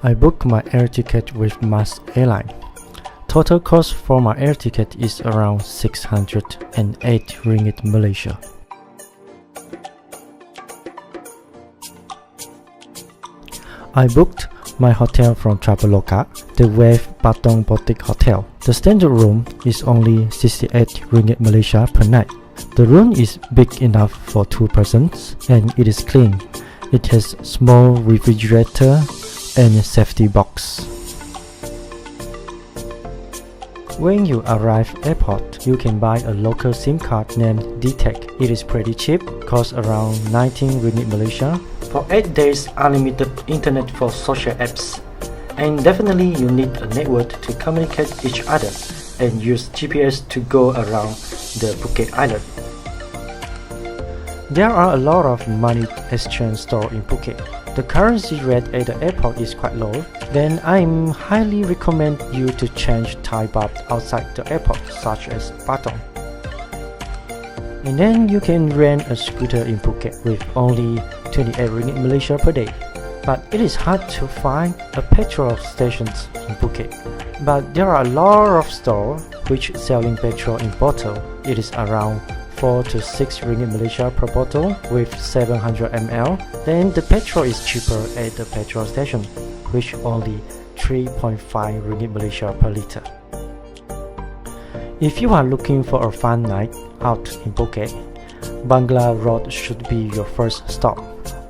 I booked my air ticket with Mas Airline. Total cost for my air ticket is around 608 ringgit Malaysia. I booked my hotel from Traveloka, the Wave Patong Botique Hotel. The standard room is only 68 ringgit Malaysia per night. The room is big enough for 2 persons and it is clean. It has small refrigerator and safety box. When you arrive airport, you can buy a local SIM card named Dtac. It is pretty cheap, costs around 19 ringgit Malaysia. For 8 days unlimited internet for social apps. And definitely you need a network to communicate each other and use GPS to go around the Phuket Island. There are a lot of money exchange stores in Phuket. The currency rate at the airport is quite low, then I highly recommend you to change Thai baht outside the airport, such as Patong. And then you can rent a scooter in Phuket with only 28 ringgit Malaysia per day. But it is hard to find a petrol stations in Phuket. But there are a lot of stores which selling petrol in bottle. It is around 4 to 6 ringgit Malaysia per bottle with 700 ml. Then the petrol is cheaper at the petrol station, which only 3.5 ringgit Malaysia per liter. If you are looking for a fun night out in Phuket, Bangla Road should be your first stop.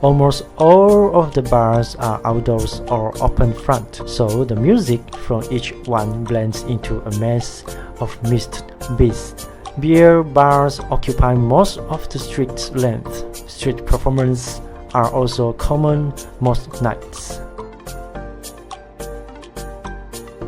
Almost all of the bars are outdoors or open front, so the music from each one blends into a mess of mixed beats. Beer bars occupy most of the street's length. Street performances are also common most nights.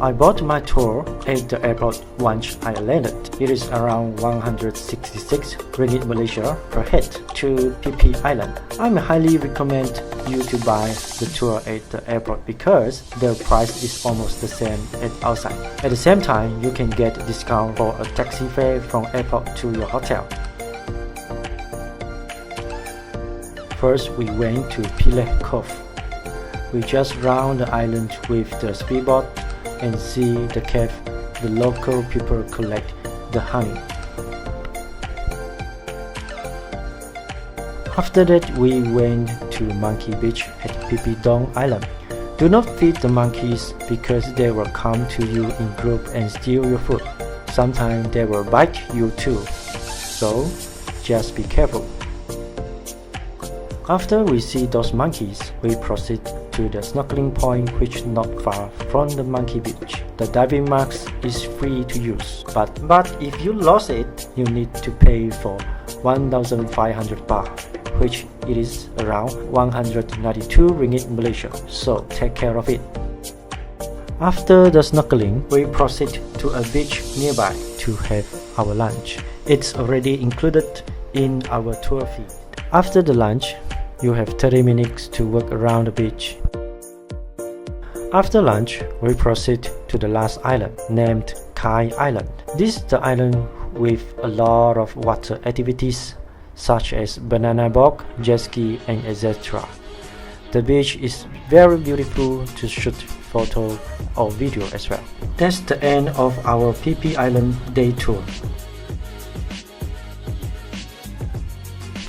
I bought my tour at the airport once I landed. It is around 166 ringgit Malaysia per head to Phi Phi Island. I highly recommend you to buy the tour at the airport because the price is almost the same as outside. At the same time, you can get a discount for a taxi fare from airport to your hotel. First, we went to Pile Cove. We just round the island with the speedboat and see the cave the local people collect the honey. After that, we went to Monkey Beach at Patong Island. Do not feed the monkeys because they will come to you in group and steal your food. Sometimes they will bite you too, so just be careful. After we see those monkeys, we proceed to the snorkeling point which is not far from the Monkey Beach. The diving mask is free to use, but if you lost it, you need to pay for 1,500 baht, which it is around 192 ringgit Malaysia, so take care of it. After the snorkeling, we proceed to a beach nearby to have our lunch. It's already included in our tour fee. After the lunch, you have 30 minutes to walk around the beach. After lunch, we proceed to the last island, named Phi Island. This is the island with a lot of water activities, such as banana boat, jet ski, and etc. The beach is very beautiful to shoot photo or video as well. That's the end of our Phi Phi Island day tour.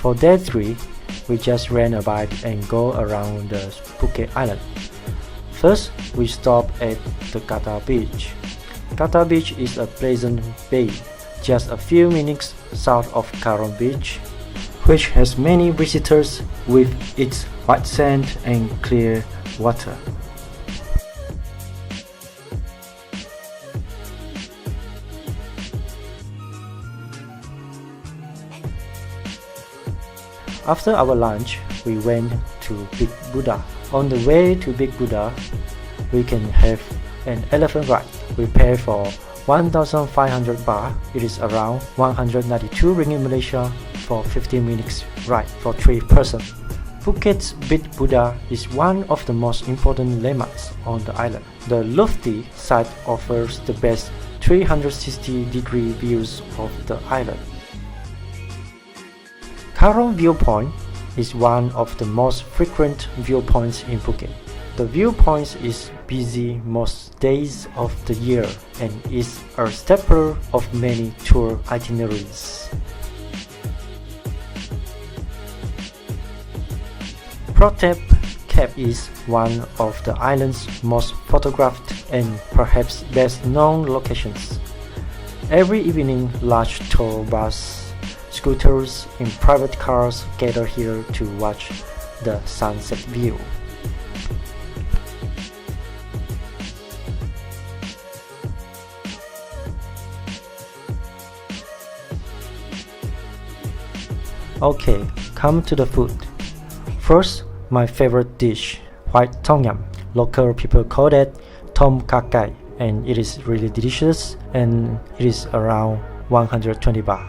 For day 3, we just rent a bike and go around the Phuket Island. First, we stop at the Kata Beach. Kata Beach is a pleasant bay, just a few minutes south of Karon Beach, which has many visitors with its white sand and clear water. After our lunch, we went to Big Buddha. On the way to Big Buddha, we can have an elephant ride. We pay for 1,500 baht. It is around 192 ringgit Malaysia for 15 minutes ride for 3 persons. Phuket's Big Buddha is one of the most important landmarks on the island. The lofty site offers the best 360-degree views of the island. Karon Viewpoint is one of the most frequent viewpoints in Phuket. The viewpoint is busy most days of the year and is a staple of many tour itineraries. Protep Cape is one of the island's most photographed and perhaps best known locations. Every evening, large tour bus, scooters, and private cars gather here to watch the sunset view. Okay, come to the food. First, my favorite dish, white tom yum. Local people call it tom kha kai, and it is really delicious, and it is around 120 baht.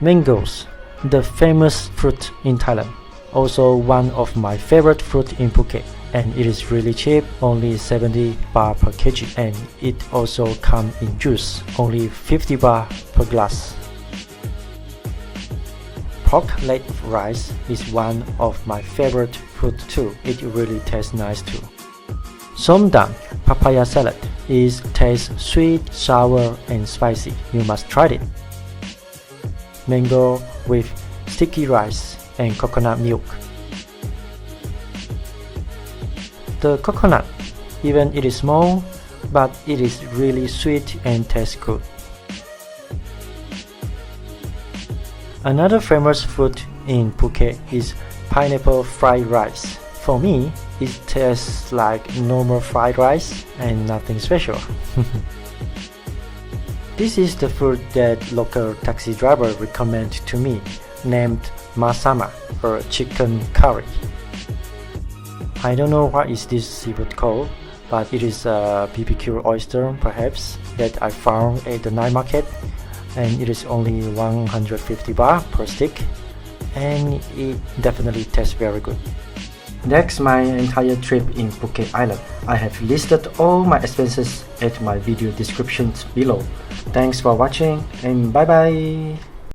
Mangoes, the famous fruit in Thailand. Also one of my favorite fruit in Phuket, and it is really cheap, only 70 baht per kg, and it also comes in juice, only 50 baht per glass. Pork leg rice is one of my favorite food too. It really tastes nice too. Somdam papaya salad tastes sweet, sour, and spicy. You must try it. Mango with sticky rice and coconut milk. The coconut, even it is small, but it is really sweet and tastes good. Another famous food in Phuket is pineapple fried rice. For me, it tastes like normal fried rice and nothing special. This is the food that local taxi driver recommended to me, named masama, or chicken curry. I don't know what is this seafood called, but it is a BBQ oyster perhaps that I found at the night market, and it is only 150 baht per stick, and it definitely tastes very good. That's my entire trip in Phuket Island. I have listed all my expenses at my video descriptions below. Thanks for watching, and bye bye!